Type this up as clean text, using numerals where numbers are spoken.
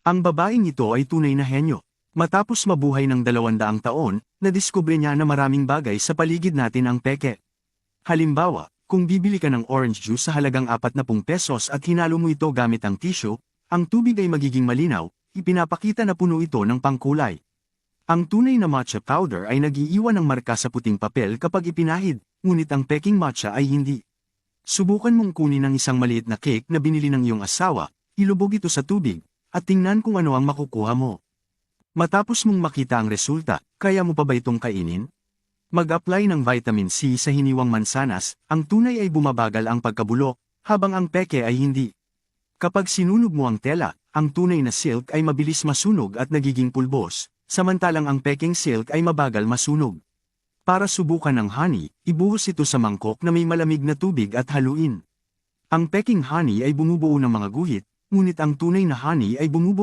Ang babaeng ito ay tunay na henyo. Matapos mabuhay ng 200 taon, nadiskubre niya na maraming bagay sa paligid natin ang peke. Halimbawa, kung bibili ka ng orange juice sa halagang 40 pesos at hinalo mo ito gamit ang tissue, ang tubig ay magiging malinaw, ipinapakita na puno ito ng pangkulay. Ang tunay na matcha powder ay nag-iiwan ng marka sa puting papel kapag ipinahid, ngunit ang peking matcha ay hindi. Subukan mong kunin ang isang maliit na cake na binili ng iyong asawa, ilubog ito sa tubig, at tingnan kung ano ang makukuha mo. Matapos mong makita ang resulta, kaya mo pa ba itong kainin? Mag-apply ng vitamin C sa hiniwang mansanas, ang tunay ay bumabagal ang pagkabulok, habang ang peke ay hindi. Kapag sinunog mo ang tela, ang tunay na silk ay mabilis masunog at nagiging pulbos, samantalang ang peking silk ay mabagal masunog. Para subukan ang honey, ibuhos ito sa mangkok na may malamig na tubig at haluin. Ang peking honey ay bumubuo ng mga guhit, ngunit ang tunay na honey ay bumubuo